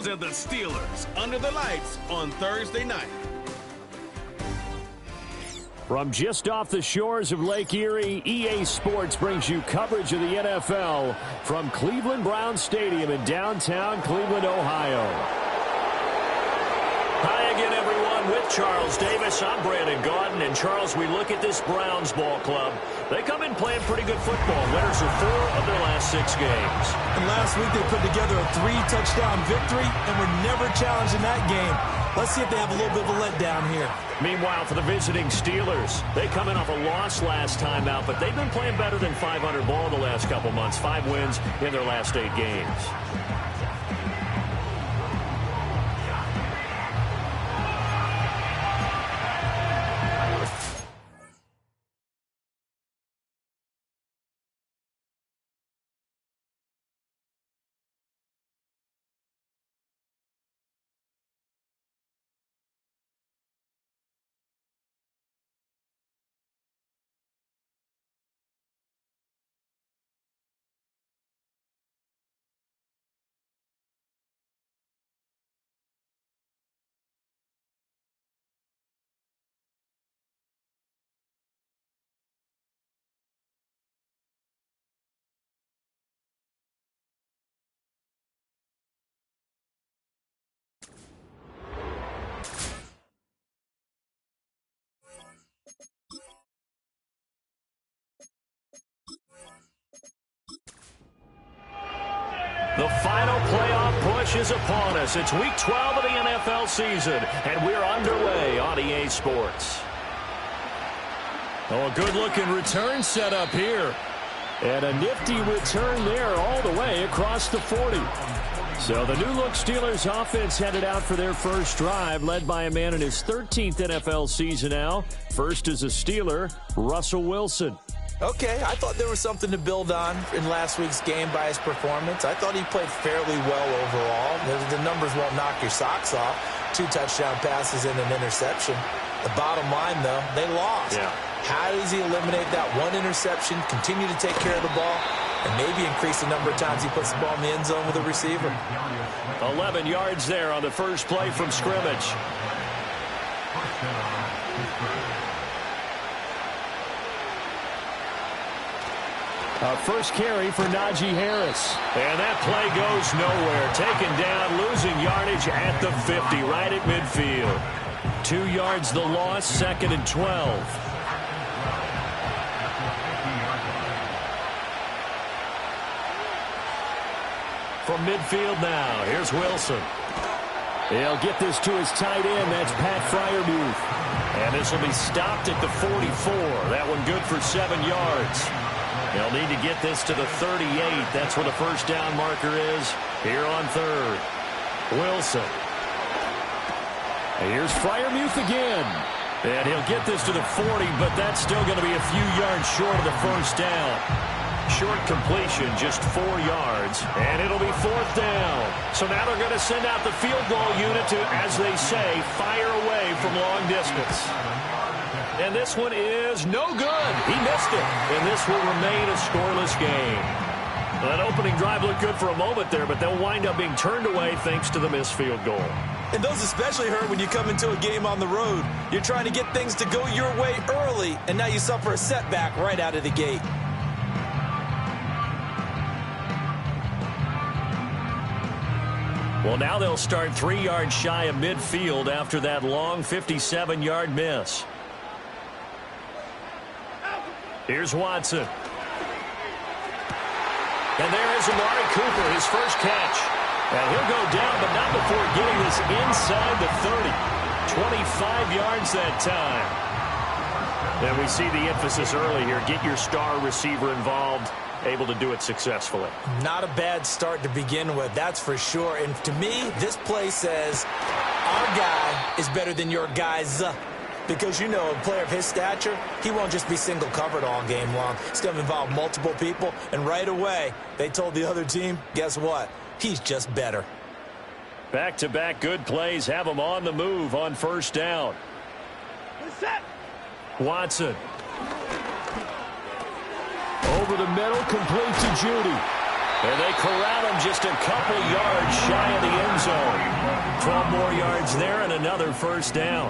and the Steelers under the lights on Thursday night. From just off the shores of Lake Erie, EA Sports brings you coverage of the NFL from Cleveland Browns Stadium in downtown Cleveland, Ohio. Hi again, everyone. With Charles Davis, I'm Brandon Gaudin. And, Charles, we look at this Browns ball club. They come in playing pretty good football. Winners of 4 of their last 6 games. And last week they put together a 3-touchdown victory and were never challenged in that game. Let's see if they have a little bit of a letdown here. Meanwhile, for the visiting Steelers, they come in off a loss last time out, but they've been playing better than 500 ball the last couple months. 5 wins in their last 8 games. The final playoff push is upon us. It's Week 12 of the NFL season, and we're underway on EA Sports. Oh, a good-looking return set up here. And a nifty return there all the way across the 40. So the new-look Steelers offense headed out for their first drive, led by a man in his 13th NFL season now. First as a Steeler, Russell Wilson. Okay, I thought there was something to build on in last week's game by his performance. I thought he played fairly well overall. The numbers won't knock your socks off. 2 touchdown passes and an interception. The bottom line, though, they lost. Yeah. How does he eliminate that 1 interception, continue to take care of the ball, and maybe increase the number of times he puts the ball in the end zone with a receiver? 11 yards there on the first play from scrimmage. First carry for Najee Harris. And that play goes nowhere. Taken down, losing yardage at the 50, right at midfield. 2 yards the loss, 2nd and 12. From midfield now, here's Wilson. He'll get this to his tight end. That's Pat Freiermuth. And this will be stopped at the 44. That one good for 7 yards. They'll need to get this to the 38. That's where the first down marker is here on 3rd. Wilson. And here's Freiermuth again. And he'll get this to the 40, but that's still going to be a few yards short of the first down. Short completion, just 4 yards, and it'll be 4th down. So now they're going to send out the field goal unit to, as they say, fire away from long distance. And this one is no good. He missed it, and this will remain a scoreless game. That opening drive looked good for a moment there, but they'll wind up being turned away thanks to the missed field goal. And those especially hurt when you come into a game on the road. You're trying to get things to go your way early, and now you suffer a setback right out of the gate. Well, now they'll start 3 yards shy of midfield after that long 57-yard miss. Here's Watson. And there is Amari Cooper, his first catch. And he'll go down, but not before getting this inside the 30. 25 yards that time. And we see the emphasis early here. Get your star receiver involved. Able to do it successfully. Not a bad start to begin with, that's for sure. And to me, this play says our guy is better than your guys. Because, you know, a player of his stature, he won't just be single covered all game long. It's going to involve multiple people. And right away, they told the other team, guess what? He's just better. Back-to-back good plays have him on the move on first down. Watson. Over the middle, complete to Judy. And they corral him just a couple yards shy of the end zone. 12 more yards there and another first down.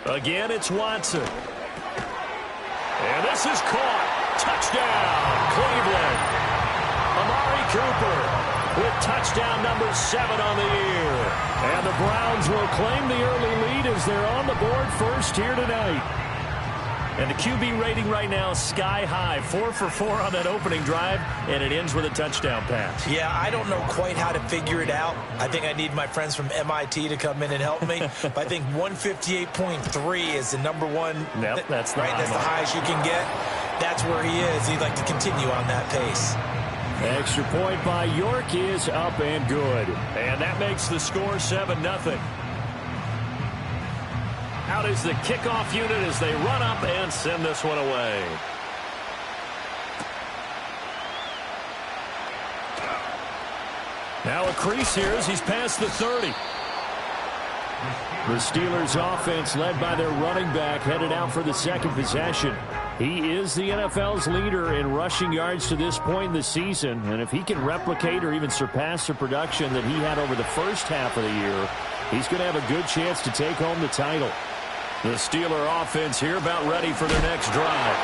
Again, it's Watson. And this is caught. Touchdown, Cleveland. Amari Cooper with touchdown number 7 on the year. And the Browns will claim the early lead as they're on the board first here tonight. And the QB rating right now is sky high. 4 for 4 on that opening drive, and it ends with a touchdown pass. Yeah, I don't know quite how to figure it out. I think I need my friends from MIT to come in and help me. But I think 158.3 is the number one. Yep, that's the right. That's the highest you can get. That's where he is. He'd like to continue on that pace. Extra point by York is up and good. And that makes the score 7-0. Out is the kickoff unit as they run up and send this one away. Now a crease here as he's past the 30. The Steelers offense led by their running back headed out for the second possession. He is the NFL's leader in rushing yards to this point in the season. And if he can replicate or even surpass the production that he had over the first half of the year, he's going to have a good chance to take home the title. The Steeler offense here about ready for their next drive.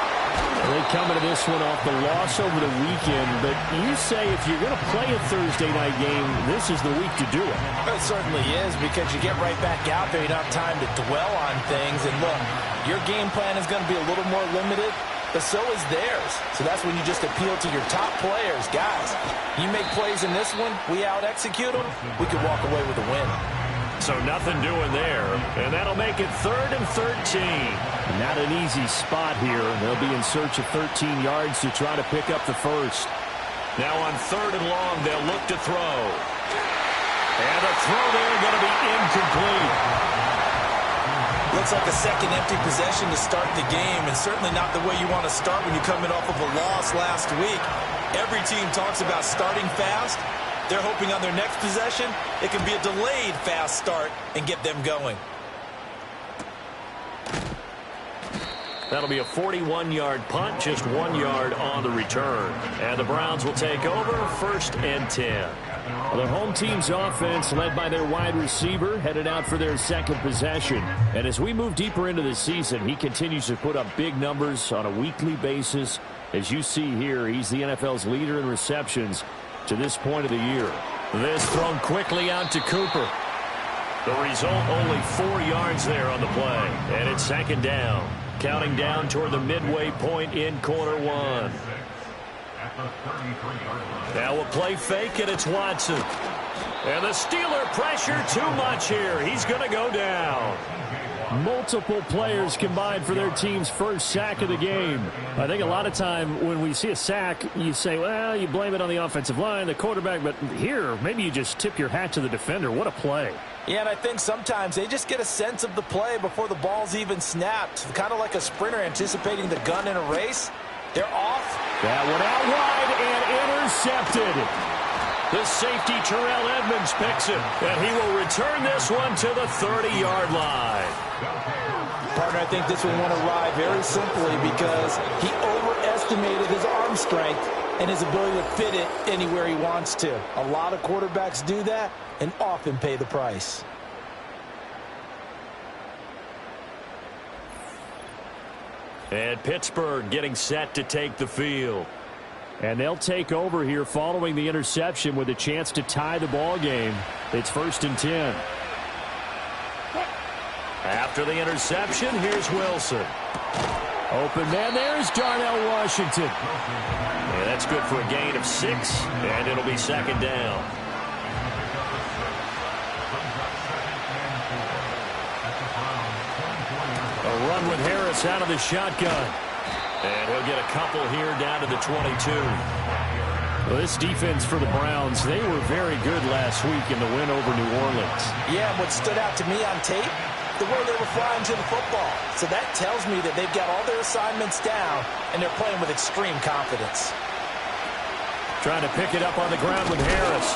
They come into this one off the loss over the weekend, but you say if you're going to play a Thursday night game, this is the week to do it. It certainly is, because you get right back out there. You don't have time to dwell on things. And look, your game plan is going to be a little more limited, but so is theirs. So that's when you just appeal to your top players. Guys, you make plays in this one, we out-execute them, we could walk away with a win. So nothing doing there, and that'll make it 3rd and 13. Not an easy spot here. They'll be in search of 13 yards to try to pick up the first. Now on 3rd and long, they'll look to throw. And the throw there going to be incomplete. Looks like a second empty possession to start the game, and certainly not the way you want to start when you're coming off of a loss last week. Every team talks about starting fast. They're hoping on their next possession, it can be a delayed fast start and get them going. That'll be a 41-yard punt, just 1 yard on the return. And the Browns will take over 1st and 10. Well, the home team's offense, led by their wide receiver, headed out for their second possession. And as we move deeper into the season, he continues to put up big numbers on a weekly basis. As you see here, he's the NFL's leader in receptions to this point of the year. This thrown quickly out to Cooper. The result, only 4 yards there on the play. And it's 2nd down. Counting down toward the midway point in quarter one. Now a play fake, and it's Watson. And the Steeler pressure too much here. He's going to go down. Multiple players combined for their team's first sack of the game. I think a lot of time when we see a sack, you say, well, you blame it on the offensive line, the quarterback, but here, maybe you just tip your hat to the defender. What a play. Yeah, and I think sometimes they just get a sense of the play before the ball's even snapped. Kind of like a sprinter anticipating the gun in a race. They're off. That one out wide and intercepted. The safety, Terrell Edmonds, picks it, and he will return this one to the 30-yard line. Partner, I think this one won't arrive very simply because he overestimated his arm strength and his ability to fit it anywhere he wants to. A lot of quarterbacks do that and often pay the price. And Pittsburgh getting set to take the field. And they'll take over here following the interception with a chance to tie the ball game. It's 1st and 10. After the interception, here's Wilson. Open man, there's Darnell Washington. And that's good for a gain of 6, and it'll be 2nd down. A run with Harris out of the shotgun. And he'll get a couple here down to the 22. Well, this defense for the Browns, they were very good last week in the win over New Orleans. Yeah, what stood out to me on tape, the way they were flying to the football. So that tells me that they've got all their assignments down, and they're playing with extreme confidence. Trying to pick it up on the ground with Harris.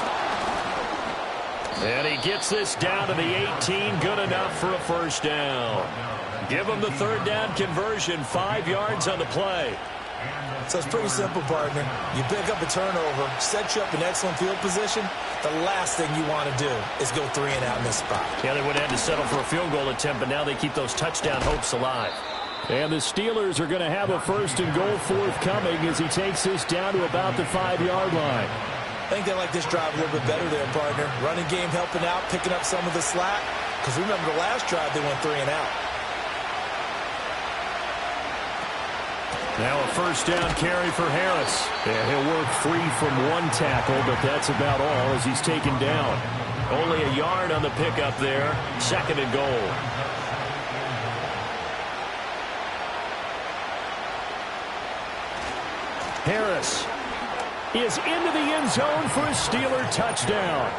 And he gets this down to the 18, good enough for a 1st down. Give him the 3rd down conversion, 5 yards on the play. So it's pretty simple, partner. You pick up a turnover, set you up in excellent field position. The last thing you want to do is go 3 and out in this spot. Yeah, they would have to settle for a field goal attempt, but now they keep those touchdown hopes alive. And the Steelers are going to have a 1st and goal forthcoming as he takes this down to about the 5-yard line. I think they like this drive a little bit better there, partner. Running game helping out, picking up some of the slack. Because remember the last drive, they went 3 and out. Now a 1st down carry for Harris. And he'll work free from 1 tackle, but that's about all as he's taken down. Only a yard on the pickup there. 2nd and goal. Harris is into the end zone for a Steeler touchdown.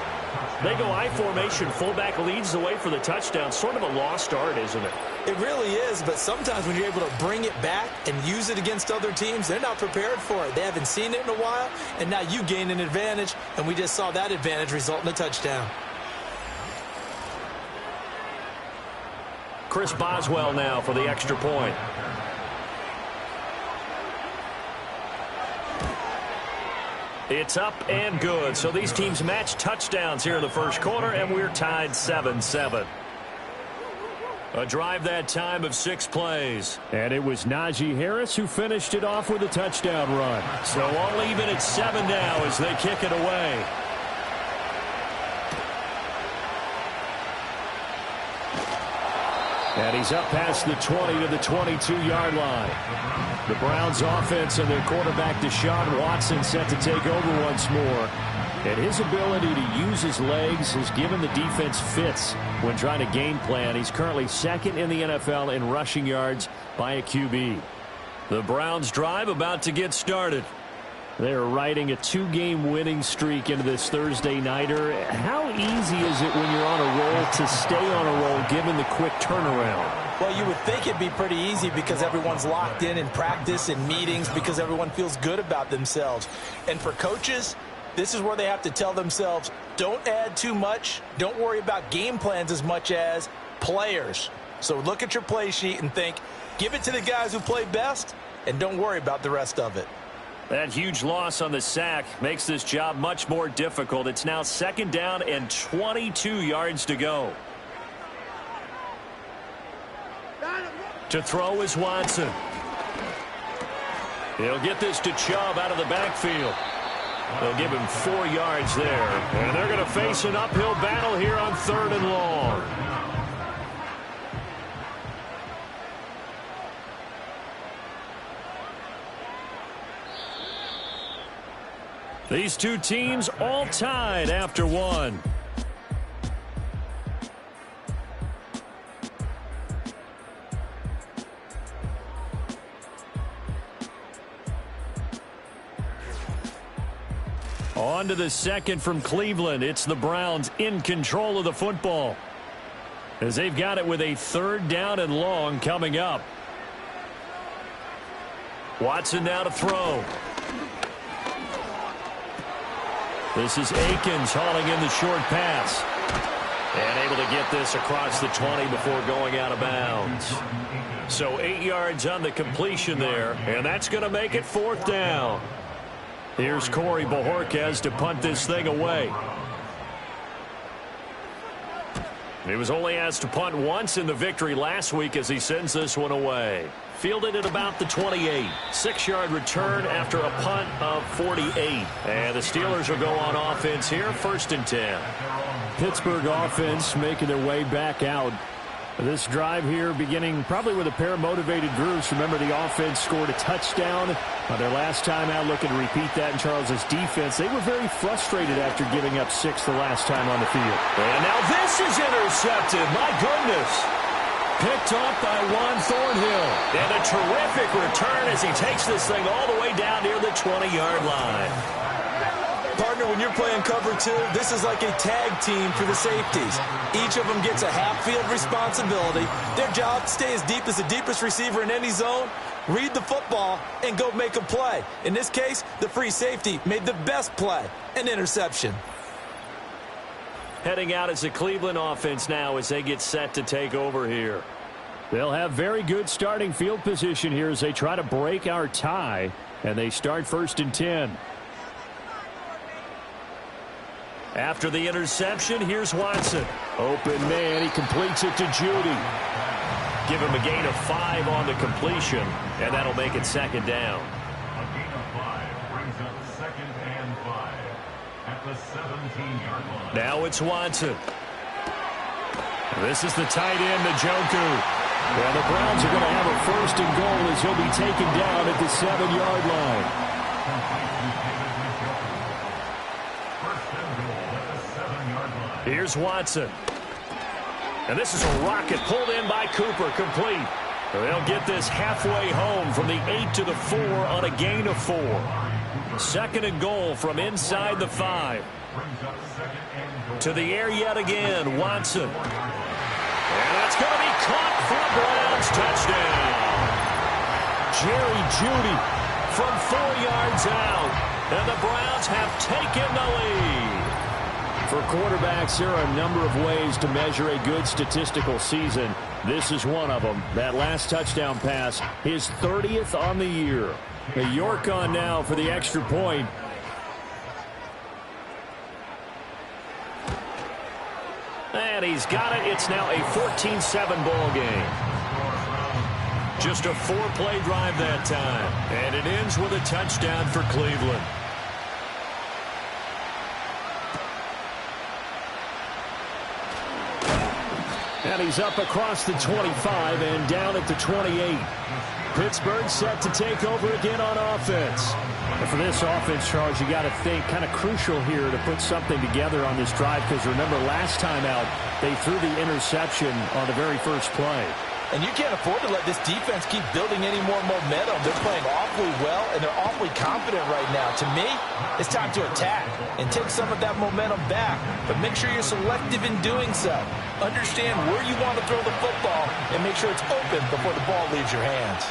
They go I formation. Fullback leads the way for the touchdown. Sort of a lost art, isn't it? It really is, but sometimes when you're able to bring it back and use it against other teams, they're not prepared for it. They haven't seen it in a while, and now you gain an advantage, and we just saw that advantage result in a touchdown. Chris Boswell now for the extra point. It's up and good. So these teams match touchdowns here in the 1st quarter, and we're tied 7-7. A drive that time of 6 plays. And it was Najee Harris who finished it off with a touchdown run. So all even at 7 now as they kick it away. And he's up past the 20 to the 22-yard line. The Browns offense and their quarterback Deshaun Watson set to take over once more. And his ability to use his legs has given the defense fits when trying to game plan. He's currently 2nd in the NFL in rushing yards by a QB. The Browns drive about to get started. They're riding a 2-game winning streak into this Thursday nighter. How easy is it when you're on a roll to stay on a roll given the quick turnaround? Well, you would think it'd be pretty easy because everyone's locked in practice and meetings because everyone feels good about themselves. And for coaches, this is where they have to tell themselves, don't add too much. Don't worry about game plans as much as players. So look at your play sheet and think, give it to the guys who play best and don't worry about the rest of it. That huge loss on the sack makes this job much more difficult. It's now 2nd down and 22 yards to go. To throw is Watson. He'll get this to Chubb out of the backfield. They'll give him 4 yards there. And they're going to face an uphill battle here on 3rd and long. These two teams all tied after 1. On to the 2nd from Cleveland. It's the Browns in control of the football as they've got it with a 3rd down and long coming up. Watson now to throw. This is Akins hauling in the short pass. And able to get this across the 20 before going out of bounds. So 8 yards on the completion there. And that's going to make it 4th down. Here's Corey Bojorquez to punt this thing away. He was only asked to punt once in the victory last week as he sends this one away. Fielded at about the 28. 6-yard return after a punt of 48. And the Steelers will go on offense here, 1st and 10. Pittsburgh offense making their way back out. This drive here beginning probably with a pair of motivated groups. Remember, the offense scored a touchdown on their last time out. Looking to repeat that in Charles's defense. They were very frustrated after giving up 6 the last time on the field. And now this is intercepted. My goodness. Picked off by Juan Thornhill. And a terrific return as he takes this thing all the way down near the 20-yard line. Partner, when you're playing cover 2, this is like a tag team for the safeties. Each of them gets a half-field responsibility. Their job, stay as deep as the deepest receiver in any zone, read the football, and go make a play. In this case, the free safety made the best play, an interception. Heading out as the Cleveland offense now as they get set to take over here. They'll have very good starting field position here as they try to break our tie, and they start 1st and 10. After the interception, here's Watson. Open man, he completes it to Judy. Give him a gain of 5 on the completion, and that'll make it 2nd down. A gain of 5 brings up 2nd and 5 at the 17-yard line. Now it's Watson. This is the tight end, Njoku. Well, the Browns are going to have a 1st and goal as he'll be taken down at the 7-yard line. Here's Watson. And this is a rocket pulled in by Cooper, complete. They'll get this halfway home from the 8 to the 4 on a gain of 4. 2nd and goal from inside the 5. To the air yet again, Watson. And that's going to be caught for a Browns touchdown. Jerry Jeudy from 4 yards out. And the Browns have taken the lead. For quarterbacks, there are a number of ways to measure a good statistical season. This is one of them. That last touchdown pass, his 30th on the year. The York on now for the extra point. And he's got it. It's now a 14-7 ball game. Just a 4-play drive that time. And it ends with a touchdown for Cleveland. And he's up across the 25 and down at the 28. Pittsburgh set to take over again on offense. And for this offense, Charles, you got to think kind of crucial here to put something together on this drive, because remember last time out they threw the interception on the very first play. And you can't afford to let this defense keep building any more momentum. They're playing awfully well, and they're awfully confident right now. To me, it's time to attack and take some of that momentum back. But make sure you're selective in doing so. Understand where you want to throw the football and make sure it's open before the ball leaves your hands.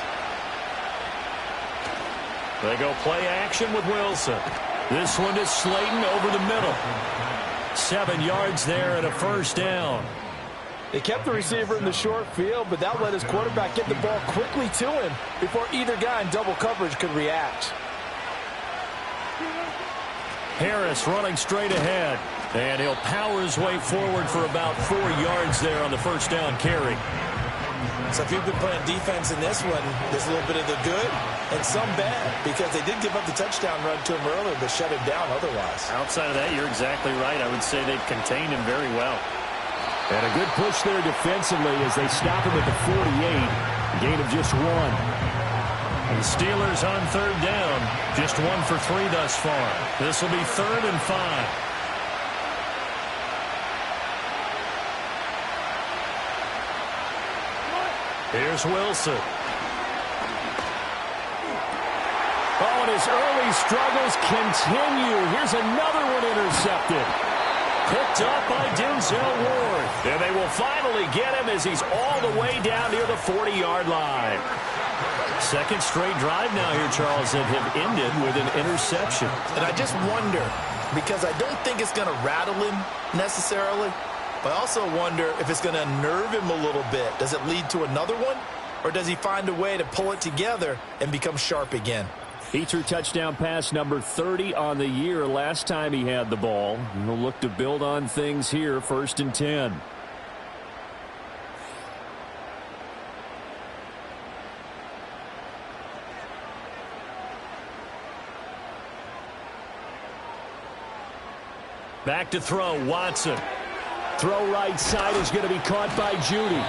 They go play action with Wilson. This one is Slayton over the middle. 7 yards there and a 1st down. They kept the receiver in the short field, but that let his quarterback get the ball quickly to him before either guy in double coverage could react. Harris running straight ahead, and he'll power his way forward for about 4 yards there on the 1st down carry. So if you've been playing defense in this one, there's a little bit of the good and some bad, because they did give up the touchdown run to him earlier, but shut him down otherwise. Outside of that, you're exactly right. I would say they've contained him very well. And a good push there defensively as they stop him at the 48. Gain of just 1. And the Steelers on 3rd down. Just 1 for 3 thus far. This will be 3rd and 5. Here's Wilson. Oh, and his early struggles continue. Here's another one intercepted. Picked up by Denzel Ward. And they will finally get him as he's all the way down near the 40-yard line. 2nd straight drive now here, Charles, that have ended with an interception. And I just wonder, because I don't think it's going to rattle him necessarily, but I also wonder if it's going to unnerve him a little bit. Does it lead to another one? Or does he find a way to pull it together and become sharp again? He threw touchdown pass number 30 on the year last time he had the ball. He'll look to build on things here, 1st and 10. Back to throw, Watson. Throw right side is going to be caught by Jeudy.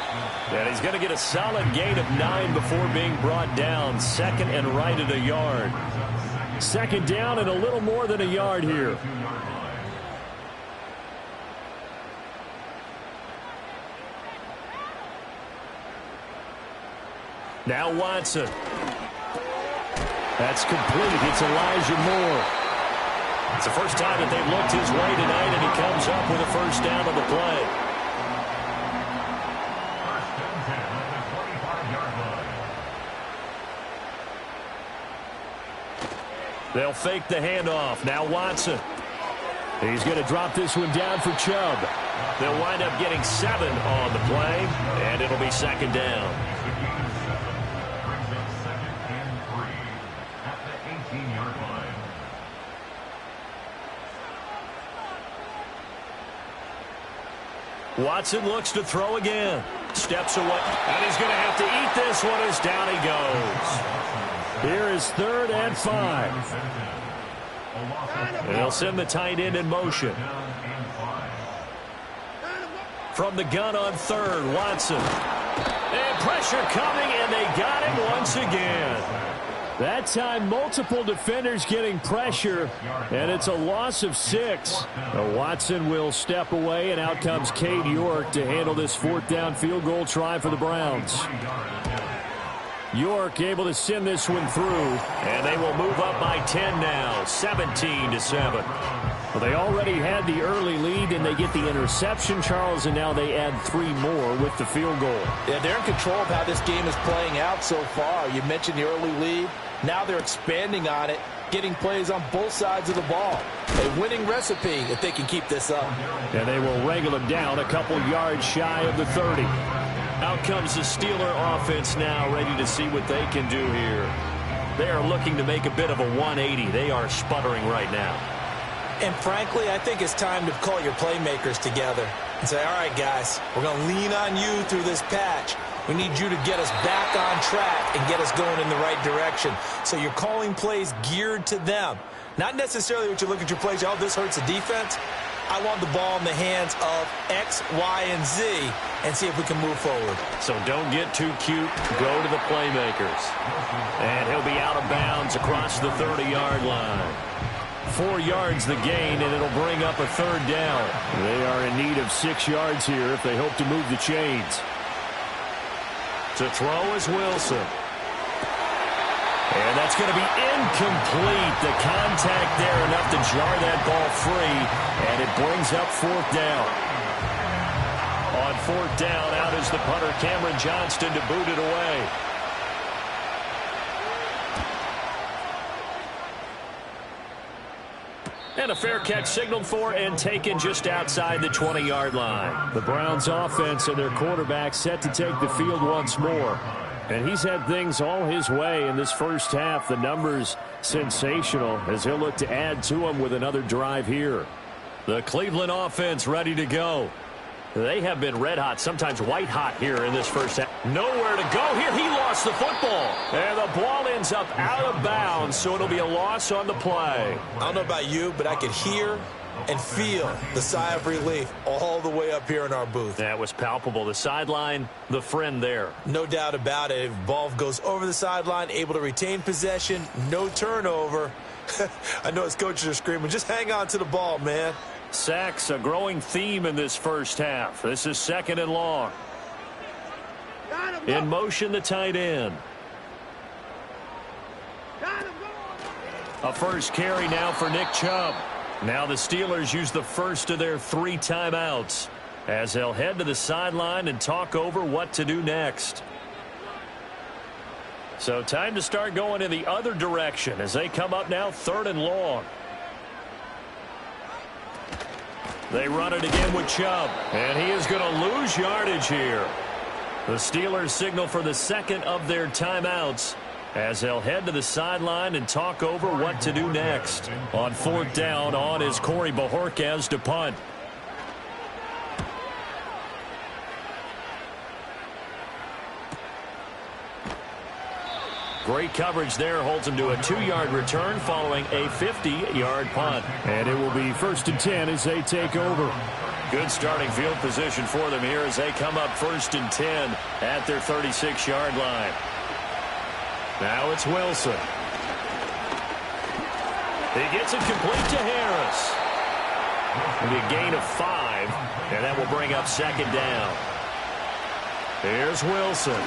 And he's going to get a solid gain of 9 before being brought down. 2nd and right at a yard. 2nd down and a little more than a yard here. Now Watson. That's complete. It's Elijah Moore. It's the first time that they've looked his way tonight, and he comes up with a 1st down on the play. They'll fake the handoff. Now Watson. He's going to drop this one down for Chubb. They'll wind up getting 7 on the play, and it'll be second down. Brings up second and 3 at the 18-yard line. Watson looks to throw again. Steps away, and he's going to have to eat this one as down he goes. Here is 3rd and 5. And they'll send the tight end in motion. From the gun on 3rd, Watson. And pressure coming, and they got him once again. That time, multiple defenders getting pressure, and it's a loss of 6. Watson will step away, and out comes Cade York to handle this 4th down field goal try for the Browns. York able to send this one through, and they will move up by 10 now, 17-7. Well, they already had the early lead, and they get the interception, Charles, and now they add 3 more with the field goal. Yeah, they're in control of how this game is playing out so far. You mentioned the early lead. Now they're expanding on it, getting plays on both sides of the ball. A winning recipe if they can keep this up. And they will wrangle them down a couple yards shy of the 30. Out comes the Steeler offense now, ready to see what they can do here. They are looking to make a bit of a 180. They are sputtering right now. And frankly, I think it's time to call your playmakers together and say, all right, guys, we're going to lean on you through this patch. We need you to get us back on track and get us going in the right direction. So you're calling plays geared to them. Not necessarily what you look at your plays, oh, this hurts the defense. I want the ball in the hands of X, Y, and Z and see if we can move forward. So don't get too cute. Go to the playmakers. And he'll be out of bounds across the 30-yard line. 4 yards the gain, and it'll bring up a 3rd down. They are in need of 6 yards here if they hope to move the chains. To throw is Wilson. And that's going to be incomplete. The contact there enough to jar that ball free, and it brings up 4th down. On 4th down, out is the punter, Cameron Johnston, to boot it away. And a fair catch signaled for and taken just outside the 20-yard line. The Browns offense and their quarterback set to take the field once more. And he's had things all his way in this first half. The numbers sensational as he'll look to add to them with another drive here. The Cleveland offense ready to go. They have been red hot, sometimes white hot here in this first half. Nowhere to go here. He lost the football. And the ball ends up out of bounds, so it'll be a loss on the play. I don't know about you, but I could hear and feel the sigh of relief all the way up here in our booth. That was palpable. The sideline, the friend there. No doubt about it. If ball goes over the sideline, able to retain possession, no turnover. I know his coaches are screaming, just hang on to the ball, man. Sacks, a growing theme in this first half. This is 2nd and long. In motion, the tight end. A first carry now for Nick Chubb. Now the Steelers use the first of their 3 timeouts as they'll head to the sideline and talk over what to do next. So time to start going in the other direction as they come up now 3rd and long. They run it again with Chubb, and he is going to lose yardage here. The Steelers signal for the 2nd of their timeouts as they'll head to the sideline and talk over what to do next. On 4th down, on is Corey Bojorquez to punt. Great coverage there, holds him to a 2-yard return following a 50-yard punt. And it will be 1st and 10 as they take over. Good starting field position for them here as they come up 1st and 10 at their 36-yard line. Now it's Wilson. He gets it complete to Harris. It'll be a gain of 5, and that will bring up 2nd down. Here's Wilson.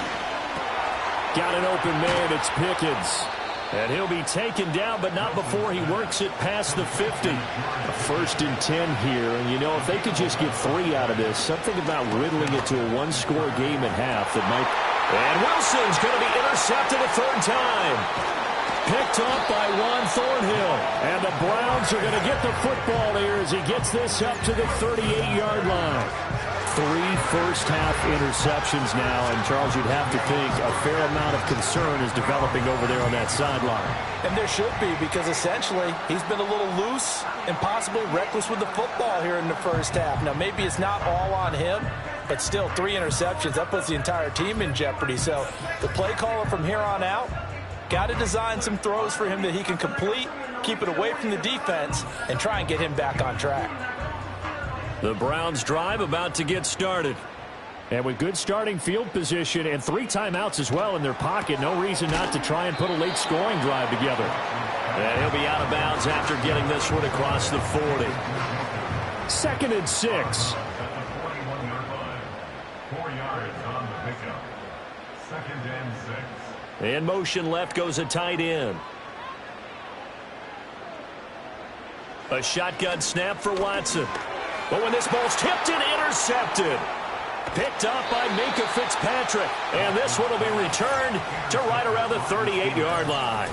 Got an open man, it's Pickens. And he'll be taken down, but not before he works it past the 50. A 1st and 10 here, and you know, if they could just get 3 out of this, something about riddling it to a 1-score game at half that might... And Wilson's going to be intercepted a 3rd time. Picked up by Juan Thornhill. And the Browns are going to get the football here as he gets this up to the 38-yard line. 3 first-half interceptions now, and Charles, you'd have to think a fair amount of concern is developing over there on that sideline. And there should be, because essentially he's been a little loose and possibly reckless with the football here in the first half. Now, maybe it's not all on him, but still 3 interceptions. That puts the entire team in jeopardy. So the play caller from here on out got to design some throws for him that he can complete, keep it away from the defense, and try and get him back on track. The Browns drive about to get started. And with good starting field position and 3 timeouts as well in their pocket, no reason not to try and put a late scoring drive together. And he'll be out of bounds after getting this one across the 40. 2nd and 6. At the 41-yard line. 4 yards on the pickup. 2nd and 6. In motion left goes a tight end. A shotgun snap for Watson. But when this ball's tipped and intercepted. Picked up by Minkah Fitzpatrick. And this one will be returned to right around the 38-yard line.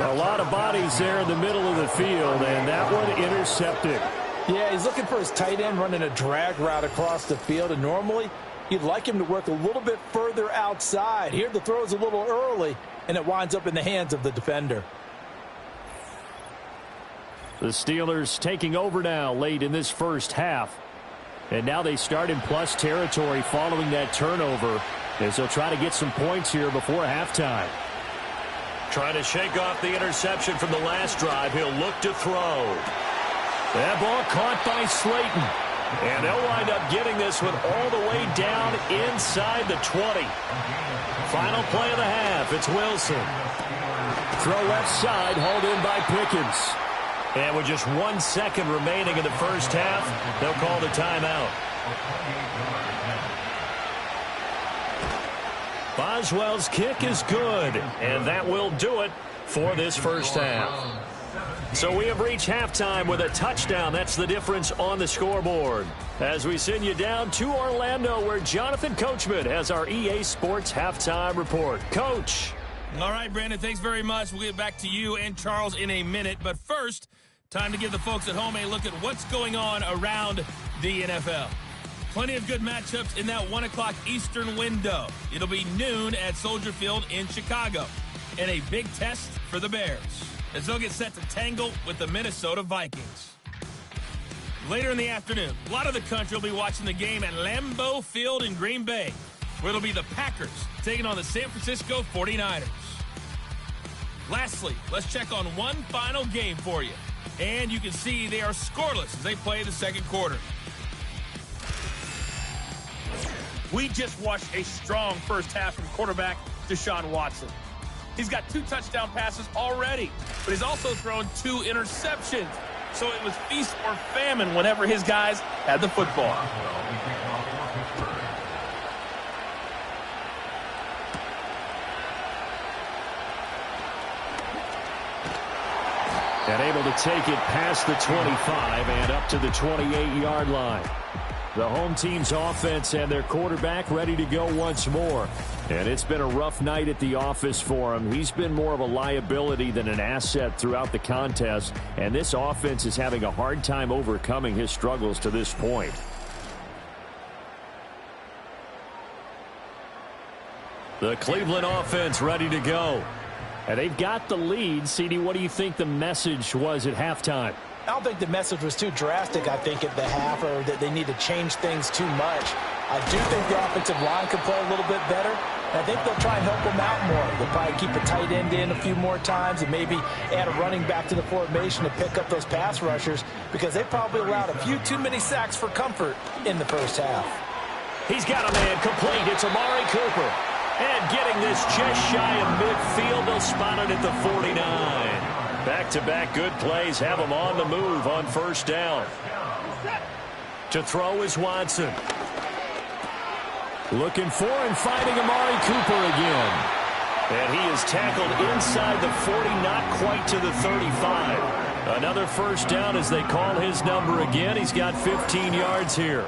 A lot of bodies there in the middle of the field, and that one intercepted. Yeah, he's looking for his tight end running a drag route across the field, and normally you'd like him to work a little bit further outside. Here the throw is a little early, and it winds up in the hands of the defender. The Steelers taking over now late in this first half. And now they start in plus territory following that turnover as they'll try to get some points here before halftime. Trying to shake off the interception from the last drive. He'll look to throw. That ball caught by Slayton. And they'll wind up getting this one all the way down inside the 20. Final play of the half. It's Wilson. Throw left side, hauled in by Pickens. And with just 1 second remaining in the first half, they'll call the timeout. Boswell's kick is good, and that will do it for this first half. So we have reached halftime with a touchdown. That's the difference on the scoreboard. As we send you down to Orlando, where Jonathan Coachman has our EA Sports halftime report. Coach. All right, Brandon, thanks very much. We'll get back to you and Charles in a minute. But first, time to give the folks at home a look at what's going on around the NFL. Plenty of good matchups in that 1 o'clock Eastern window. It'll be noon at Soldier Field in Chicago. And a big test for the Bears as they'll get set to tangle with the Minnesota Vikings. Later in the afternoon, a lot of the country will be watching the game at Lambeau Field in Green Bay, where it'll be the Packers taking on the San Francisco 49ers. Lastly, let's check on one final game for you. And you can see they are scoreless as they play the second quarter. We just watched a strong first half from quarterback Deshaun Watson. He's got 2 touchdown passes already, but he's also thrown 2 interceptions. So it was feast or famine whenever his guys had the football. And able to take it past the 25 and up to the 28-yard line. The home team's offense and their quarterback ready to go once more. And it's been a rough night at the office for him. He's been more of a liability than an asset throughout the contest. And this offense is having a hard time overcoming his struggles to this point. The Cleveland offense ready to go. And they've got the lead. CD, what do you think the message was at halftime? I don't think the message was too drastic, I think, at the half, or that they need to change things too much. I do think the offensive line could play a little bit better. And I think they'll try and help them out more. They'll probably keep a tight end in a few more times and maybe add a running back to the formation to pick up those pass rushers, because they probably allowed a few too many sacks for comfort in the first half. He's got a man complete. It's Amari Cooper. And getting this just shy of midfield, they'll spot it at the 49. Back-to-back good plays have him on the move on first down. To throw is Watson. Looking for and finding Amari Cooper again. And he is tackled inside the 40, not quite to the 35. Another first down as they call his number again. He's got 15 yards here.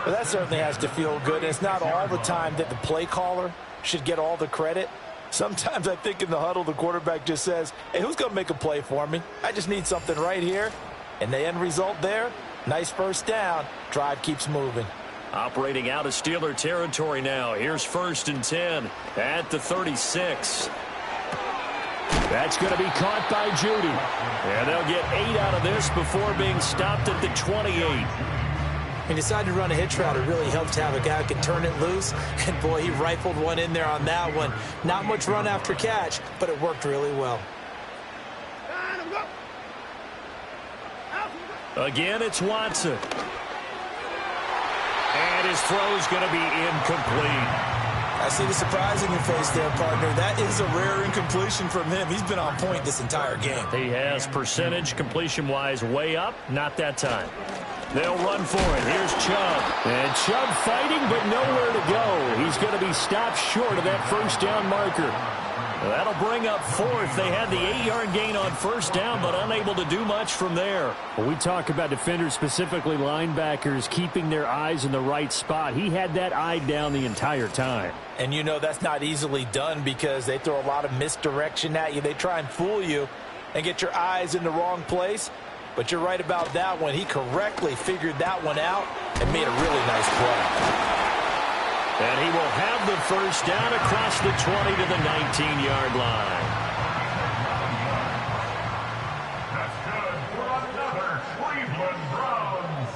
Well, that certainly has to feel good. It's not all the time that the play caller should get all the credit. Sometimes I think in the huddle, the quarterback just says, hey, who's going to make a play for me? I just need something right here. And the end result there, nice first down. Drive keeps moving. Operating out of Steeler territory now. Here's 1st and 10 at the 36. That's going to be caught by Judy. And they'll get 8 out of this before being stopped at the 28. He decided to run a hitch route. It really helped to have a guy who can turn it loose. And, boy, he rifled one in there on that one. Not much run after catch, but it worked really well. Again, it's Watson. And his throw's going to be incomplete. I see the surprise in your face there, partner. That is a rare incompletion from him. He's been on point this entire game. He has percentage completion-wise way up. Not that time. They'll run for it. Here's Chubb. And Chubb fighting, but nowhere to go. He's going to be stopped short of that first down marker. That'll bring up 4th. They had the 8-yard gain on first down, but unable to do much from there. When we talk about defenders, specifically linebackers, keeping their eyes in the right spot, he had that eye down the entire time. And you know that's not easily done because they throw a lot of misdirection at you. They try and fool you and get your eyes in the wrong place. But you're right about that one. He correctly figured that one out and made a really nice play. And he will have the first down across the 20 to the 19-yard line. That's good for another Cleveland Browns.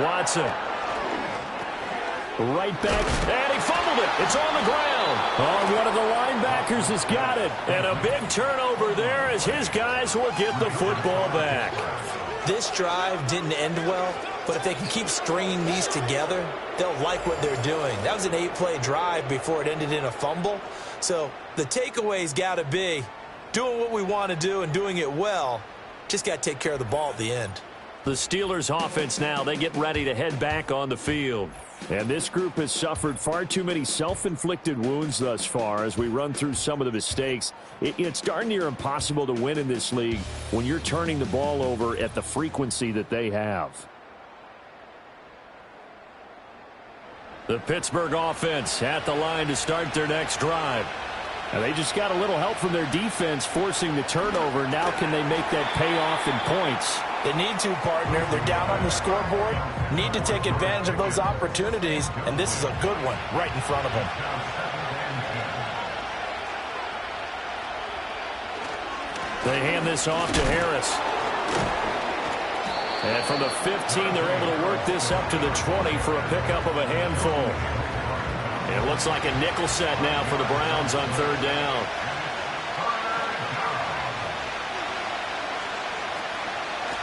Watson. Right back, and he fumbled it. It's on the ground. Oh, one of the linebackers has got it. And a big turnover there as his guys will get the football back. This drive didn't end well, but if they can keep stringing these together, they'll like what they're doing. That was an 8-play drive before it ended in a fumble. So the takeaway's got to be doing what we want to do and doing it well. Just got to take care of the ball at the end. The Steelers offense now, they get ready to head back on the field. And this group has suffered far too many self-inflicted wounds thus far as we run through some of the mistakes. It's darn near impossible to win in this league when you're turning the ball over at the frequency that they have. The Pittsburgh offense at the line to start their next drive. Now they just got a little help from their defense forcing the turnover. Now can they make that pay off in points? They need to, partner. They're down on the scoreboard. Need to take advantage of those opportunities, and this is a good one right in front of them. They hand this off to Harris. And from the 15, they're able to work this up to the 20 for a pickup of a handful. It looks like a nickel set now for the Browns on 3rd down.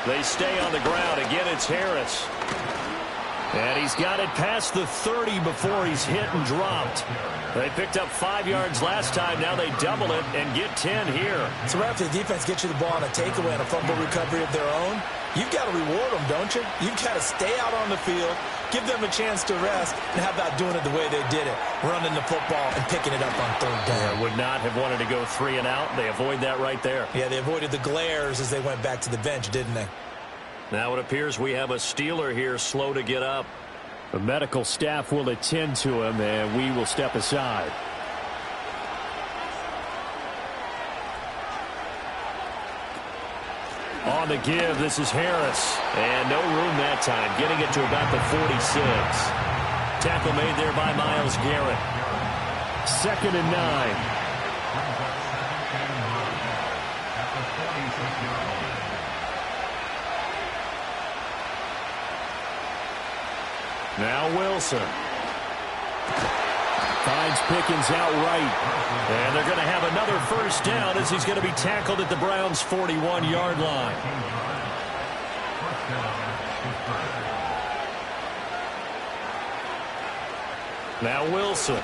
They stay on the ground. Again, it's Harris. And he's got it past the 30 before he's hit and dropped. They picked up 5 yards last time. Now they double it and get 10 here. So right after the defense gets you the ball on a takeaway and a fumble recovery of their own, you've got to reward them, don't you? You've got to stay out on the field, give them a chance to rest, and how about doing it the way they did it, running the football and picking it up on 3rd down. They would not have wanted to go 3 and out. They avoid that right there. Yeah, they avoided the glares as they went back to the bench, didn't they? Now it appears we have a Steeler here slow to get up. The medical staff will attend to him, and we will step aside. On the give, this is Harris. And no room that time, getting it to about the 46. Tackle made there by Myles Garrett. 2nd and 9. Now Wilson. Finds Pickens outright. And they're going to have another first down as he's going to be tackled at the Browns' 41-yard line. Now Wilson.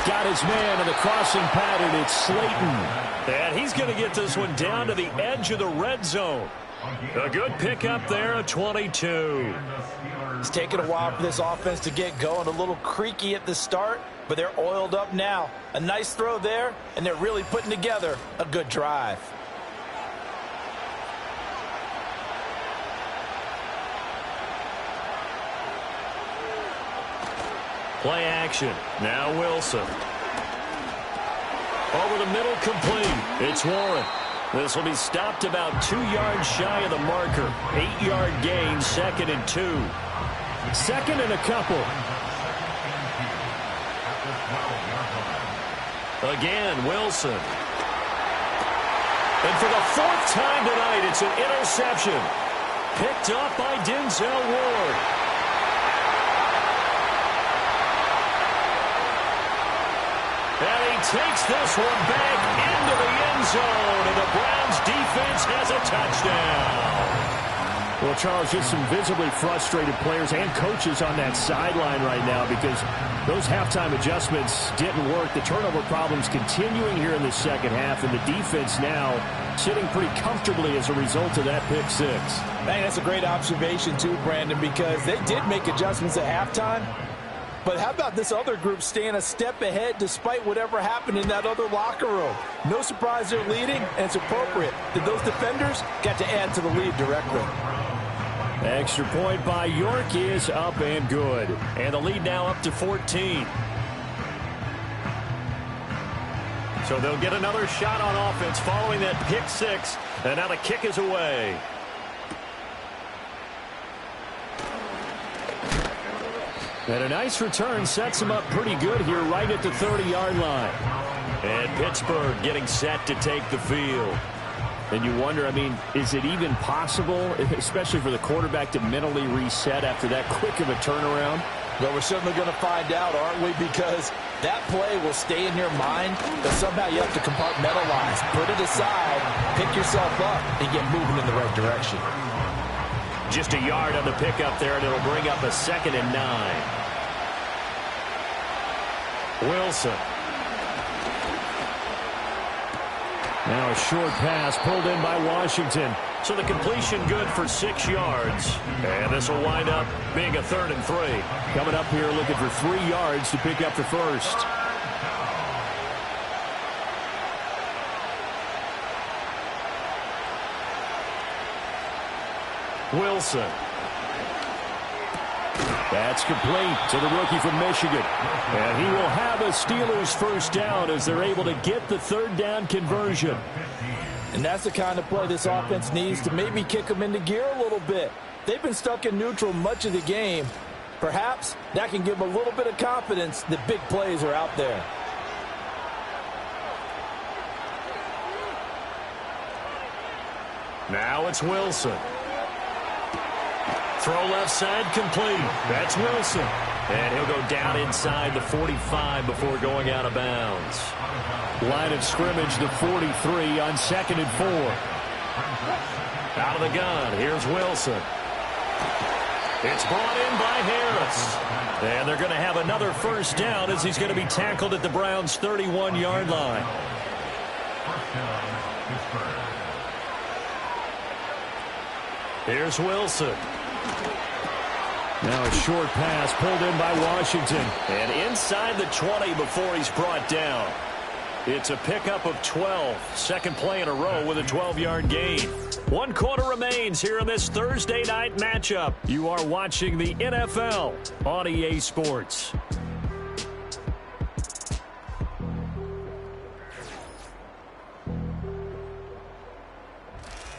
Got his man in the crossing pattern. It's Slayton. And he's going to get this one down to the edge of the red zone. A good pickup there at 22. It's taken a while for this offense to get going. A little creaky at the start, but they're oiled up now. A nice throw there, and they're really putting together a good drive. Play action. Now Wilson. Over the middle, complete. It's Warren. This will be stopped about 2 yards shy of the marker. 8-yard gain, 2nd and 2. 2nd and a couple. Again, Wilson. And for the 4th time tonight, it's an interception. Picked up by Denzel Ward. And he takes this one back into the end zone, and the Browns defense has a touchdown. Well, Charles, just some visibly frustrated players and coaches on that sideline right now because those halftime adjustments didn't work. The turnover problems continuing here in the second half, and the defense now sitting pretty comfortably as a result of that pick six. Man, that's a great observation too, Brandon, because they did make adjustments at halftime. But how about this other group staying a step ahead despite whatever happened in that other locker room? No surprise they're leading, and it's appropriate that those defenders got to add to the lead directly. Extra point by York is up and good. And the lead now up to 14. So they'll get another shot on offense following that pick six. And now the kick is away. And a nice return sets him up pretty good here right at the 30-yard line. And Pittsburgh getting set to take the field. And you wonder, I mean, is it even possible, especially for the quarterback, to mentally reset after that quick of a turnaround? Well, we're certainly going to find out, aren't we? Because that play will stay in your mind, but somehow you have to compartmentalize. Put it aside, pick yourself up, and get moving in the right direction. Just a yard on the pickup there, and it'll bring up a 2nd and 9. Wilson. Now a short pass pulled in by Washington. So the completion good for 6 yards. And this will wind up being a 3rd and 3. Coming up here looking for 3 yards to pick up the first. Wilson. That's complete to the rookie from Michigan. And he will have a Steelers first down as they're able to get the 3rd down conversion. And that's the kind of play this offense needs to maybe kick them into gear a little bit. They've been stuck in neutral much of the game. Perhaps that can give them a little bit of confidence that big plays are out there. Now it's Wilson. Throw left side complete. That's Wilson. And he'll go down inside the 45 before going out of bounds. Line of scrimmage, the 43 on 2nd and 4. Out of the gun, here's Wilson. It's brought in by Harris. And they're going to have another first down as he's going to be tackled at the Browns' 31-yard line. Here's Wilson. Now a short pass pulled in by Washington. And inside the 20 before he's brought down. It's a pickup of 12. Second play in a row with a 12-yard gain. 1 quarter remains here in this Thursday night matchup. You are watching the NFL on EA Sports.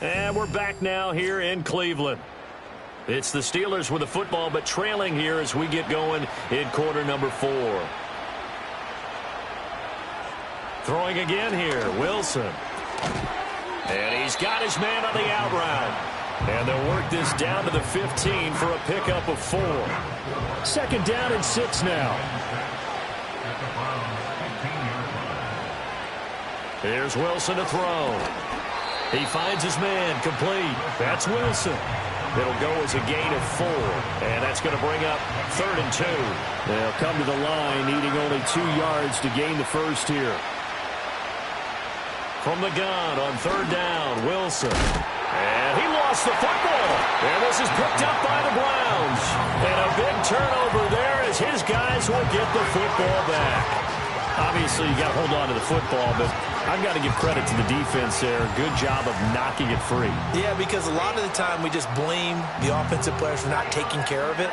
And we're back now here in Cleveland. It's the Steelers with the football, but trailing here as we get going in quarter number 4. Throwing again here, Wilson. And he's got his man on the out route. And they'll work this down to the 15 for a pickup of 4. 2nd down and 6 now. Here's Wilson to throw. He finds his man, complete. That's Wilson. It'll go as a gain of 4, and that's going to bring up 3rd and 2. They'll come to the line, needing only 2 yards to gain the first here. From the gun on 3rd down, Wilson. And he lost the football. And this is picked up by the Browns. And a big turnover there as his guys will get the football back. Obviously, you got to hold on to the football, but I've got to give credit to the defense there. Good job of knocking it free. Yeah, because a lot of the time we just blame the offensive players for not taking care of it.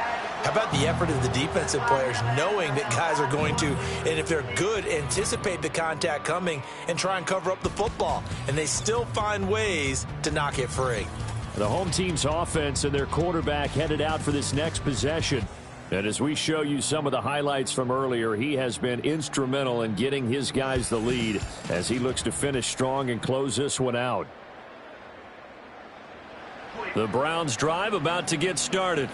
How about the effort of the defensive players knowing that guys are going to, and if they're good, anticipate the contact coming and try and cover up the football. And they still find ways to knock it free. The home team's offense and their quarterback headed out for this next possession. And as we show you some of the highlights from earlier, he has been instrumental in getting his guys the lead as he looks to finish strong and close this one out. The Browns drive about to get started.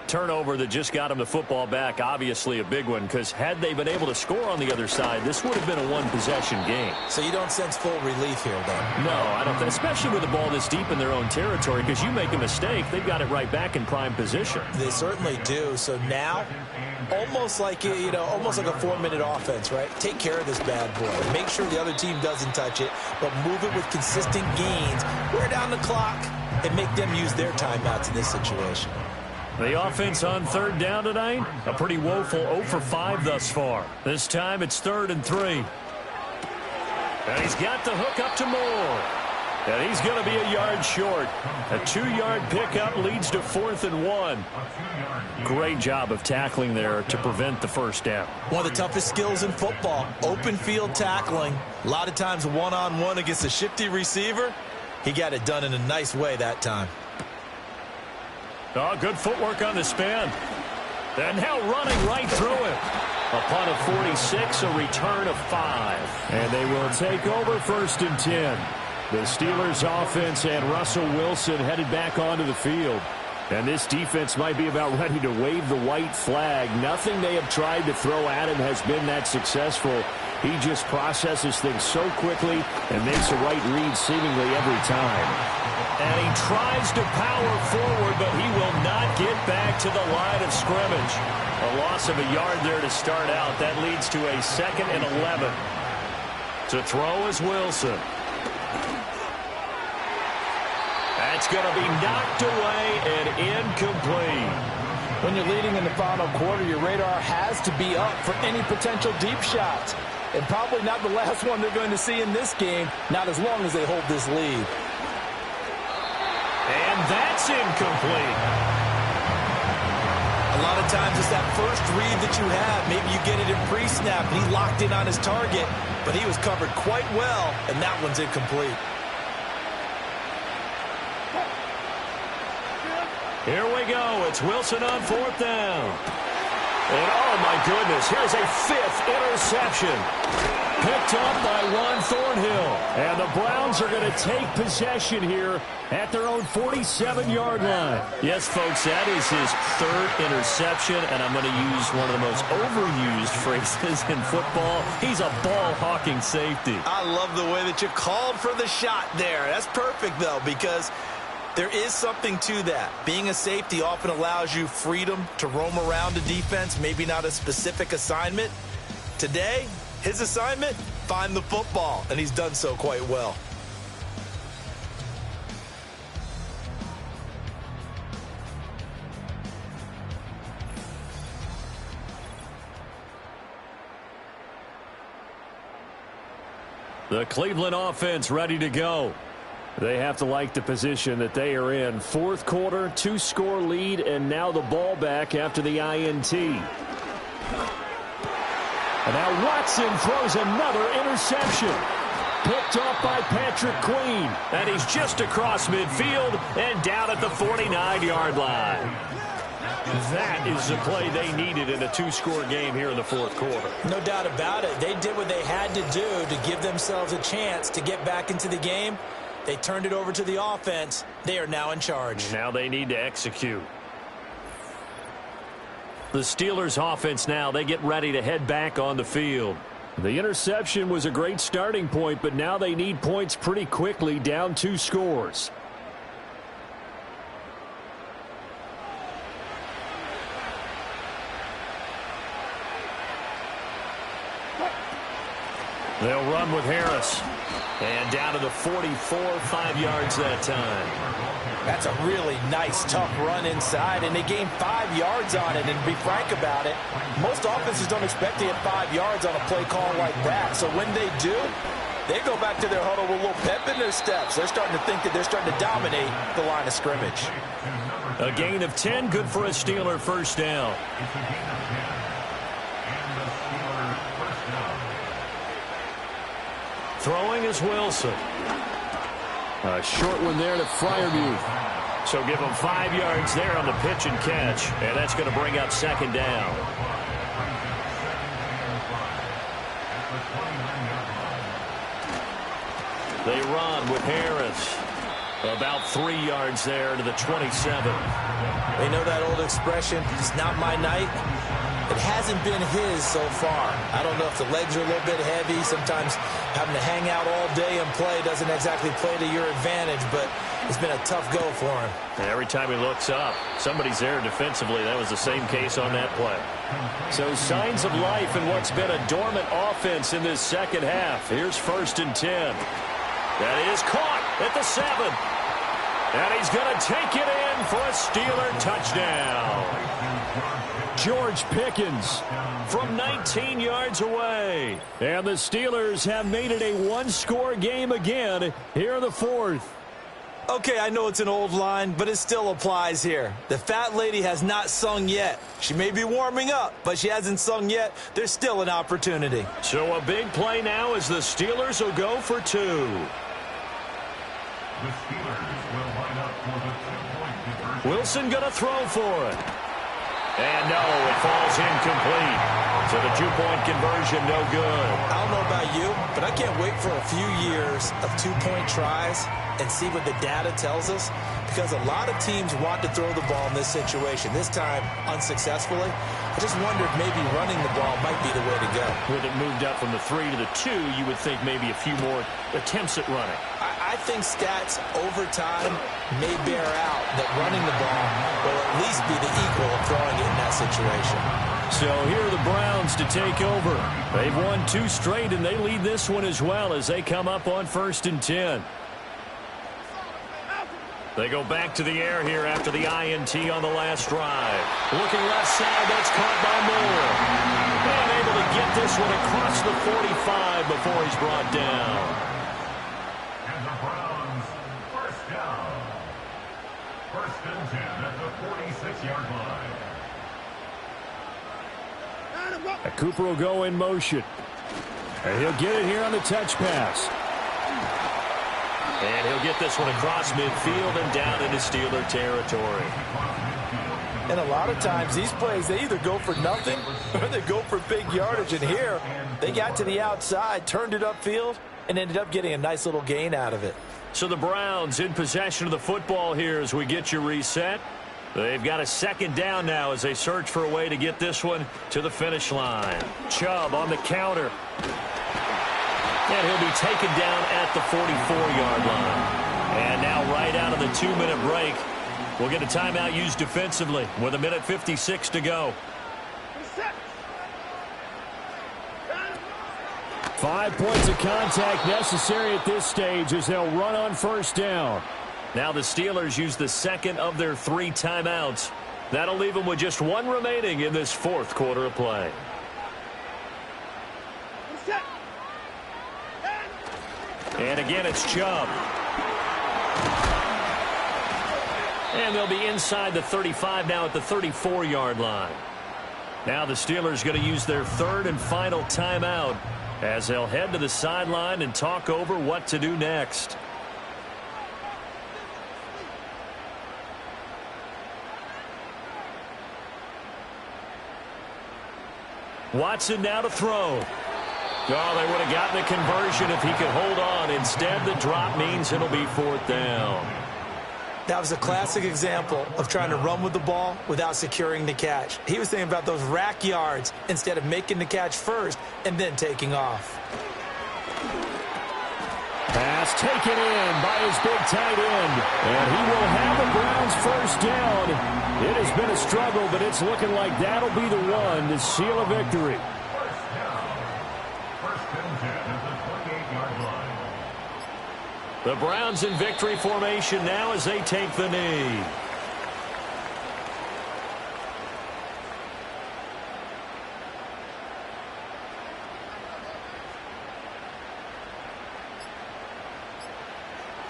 Turnover that just got him the football back, obviously a big one, because had they been able to score on the other side, this would have been a one-possession game. So you don't sense full relief here, though? No, I don't, especially with the ball this deep in their own territory, because you make a mistake, they've got it right back in prime position. They certainly do. So now, almost like a 4-minute offense, right? Take care of this bad boy. Make sure the other team doesn't touch it, but move it with consistent gains. Wear down the clock and make them use their timeouts in this situation. The offense on third down tonight, a pretty woeful 0 for 5 thus far. This time it's 3rd and 3. And he's got the hook up to Moore. And he's going to be a yard short. A 2-yard pickup leads to 4th and 1. Great job of tackling there to prevent the first down. One of the toughest skills in football, open field tackling. A lot of times one-on-one against a shifty receiver. He got it done in a nice way that time. Oh, good footwork on the spin. And now running right through him. A punt of 46, a return of 5. And they will take over 1st and 10. The Steelers offense and Russell Wilson headed back onto the field. And this defense might be about ready to wave the white flag. Nothing they have tried to throw at him has been that successful. He just processes things so quickly and makes a right read seemingly every time. And he tries to power forward, but he will not get back to the line of scrimmage. A loss of a yard there to start out. That leads to a 2nd and 11. To throw is Wilson. That's going to be knocked away and incomplete. When you're leading in the final quarter, your radar has to be up for any potential deep shots. And probably not the last one they're going to see in this game, not as long as they hold this lead. And that's incomplete. A lot of times it's that first read that you have. Maybe you get it in pre-snap, and he locked in on his target, but he was covered quite well, and that one's incomplete. Here we go. It's Wilson on 4th down. And, oh, my goodness, here's a 5th interception. Picked up by Juan Thornhill. And the Browns are going to take possession here at their own 47-yard line. Yes, folks, that is his 3rd interception, and I'm going to use one of the most overused phrases in football. He's a ball-hawking safety. I love the way that you called for the shot there. That's perfect, though, because there is something to that. Being a safety often allows you freedom to roam around a defense, maybe not a specific assignment. Today, his assignment, find the football, and he's done so quite well. The Cleveland offense ready to go. They have to like the position that they are in. 4th quarter, 2-score lead, and now the ball back after the INT. And now Watson throws another interception. Picked off by Patrick Queen. And he's just across midfield and down at the 49-yard line. That is the play they needed in a 2-score game here in the 4th quarter. No doubt about it. They did what they had to do to give themselves a chance to get back into the game. They turned it over to the offense. They are now in charge. Now they need to execute. The Steelers offense now, they get ready to head back on the field. The interception was a great starting point, but now they need points pretty quickly, down 2 scores. They'll run with Harris. And down to the 44, 5 yards that time. That's a really nice, tough run inside, and they gained 5 yards on it. And to be frank about it, most offenses don't expect to get 5 yards on a play call like that. So when they do, they go back to their huddle with a little pep in their steps. They're starting to think that they're starting to dominate the line of scrimmage. A gain of 10, good for a Steeler first down. It's a gain of 10. And the Steelers first down. Throwing is Wilson. A short one there to Freiermuth. So give him 5 yards there on the pitch and catch, and that's going to bring up second down. They run with Harris. About 3 yards there to the 27. They know that old expression, it's not my night. It hasn't been his so far. I don't know if the legs are a little bit heavy. Sometimes having to hang out all day and play doesn't exactly play to your advantage, but it's been a tough go for him. And every time he looks up, somebody's there defensively. That was the same case on that play. So signs of life in what's been a dormant offense in this second half. Here's 1st and 10. That is caught at the 7. And he's going to take it in for a Steeler touchdown. George Pickens From 19 yards away. And the Steelers have made it a one-score game again here in the 4th. Okay, I know it's an old line, but it still applies here. The fat lady has not sung yet. She may be warming up, but she hasn't sung yet. There's still an opportunity. So a big play now as the Steelers will go for 2. The Steelers will line up for the 2-point conversion. Wilson going to throw for it. And no, it falls incomplete. So the 2-point conversion, no good. I don't know about you, but I can't wait for a few years of 2-point tries and see what the data tells us, because a lot of teams want to throw the ball in this situation. This time, unsuccessfully. I just wonder if maybe running the ball might be the way to go. With it moved up from the 3 to the 2, you would think maybe a few more attempts at running. I think stats over time may bear out that running the ball will at least be the equal of throwing it in that situation. So here are the Browns to take over. They've won 2 straight, and they lead this one as well as they come up on 1st and 10. They go back to the air here after the INT on the last drive. Looking left side, that's caught by Moore. And able to get this one across the 45 before he's brought down. And the Browns first down. 1st and 10 at the 46-yard line. Cooper will go in motion. And he'll get it here on the touch pass. And he'll get this one across midfield and down into Steeler territory. And a lot of times these plays, they either go for nothing or they go for big yardage. And here, they got to the outside, turned it upfield, and ended up getting a nice little gain out of it. So the Browns in possession of the football here as we get you reset. They've got a 2nd down now as they search for a way to get this one to the finish line. Chubb on the counter. And he'll be taken down at the 44-yard line. And now right out of the 2-minute break, we'll get a timeout used defensively with 1:56 to go. 5 points of contact necessary at this stage as they'll run on 1st down. Now the Steelers use the 2nd of their 3 timeouts. That'll leave them with just 1 remaining in this 4th quarter of play. And again, it's Chubb. And they'll be inside the 35 now at the 34-yard line. Now the Steelers going to use their 3rd and final timeout as they'll head to the sideline and talk over what to do next. Watson now to throw. Oh, they would have gotten the conversion if he could hold on. Instead, the drop means it'll be 4th down. That was a classic example of trying to run with the ball without securing the catch. He was thinking about those rack yards instead of making the catch first and then taking off. Pass taken in by his big tight end. And he will have the Browns 1st down. It has been a struggle, but it's looking like that'll be the one to seal a victory. The Browns in victory formation now as they take the knee.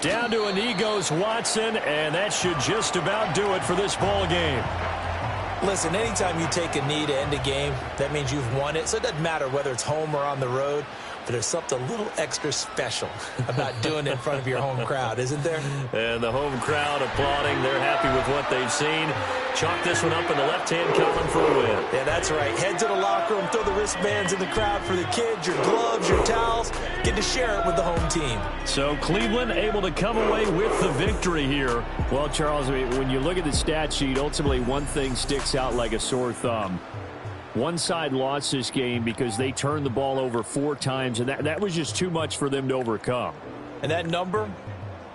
Down to a knee goes Watson, and that should just about do it for this ball game. Listen, anytime you take a knee to end a game, that means you've won it. So it doesn't matter whether it's home or on the road, but there's something a little extra special about doing it in front of your home crowd, isn't there? And the home crowd applauding. They're happy with what they've seen. Chalk this one up in the left-hand column for a win. Yeah, that's right. Head to the locker room, throw the wristbands in the crowd for the kids, your gloves, your towels. Get to share it with the home team. So Cleveland able to come away with the victory here. Well, Charles, when you look at the stat sheet, ultimately one thing sticks out like a sore thumb. One side lost this game because they turned the ball over 4 times, and that was just too much for them to overcome. And that number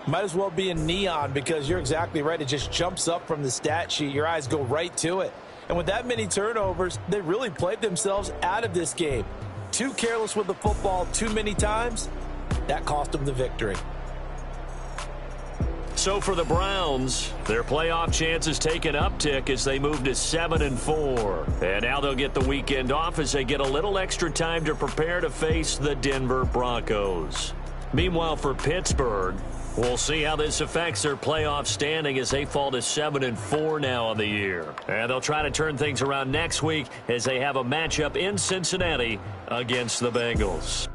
might as well be in neon because you're exactly right. It just jumps up from the stat sheet. Your eyes go right to it. And with that many turnovers, they really played themselves out of this game. Too careless with the football too many times. That cost them the victory. So for the Browns, their playoff chances take an uptick as they move to 7-4. And now they'll get the weekend off as they get a little extra time to prepare to face the Denver Broncos. Meanwhile, for Pittsburgh, we'll see how this affects their playoff standing as they fall to 7-4 now on the year. And they'll try to turn things around next week as they have a matchup in Cincinnati against the Bengals.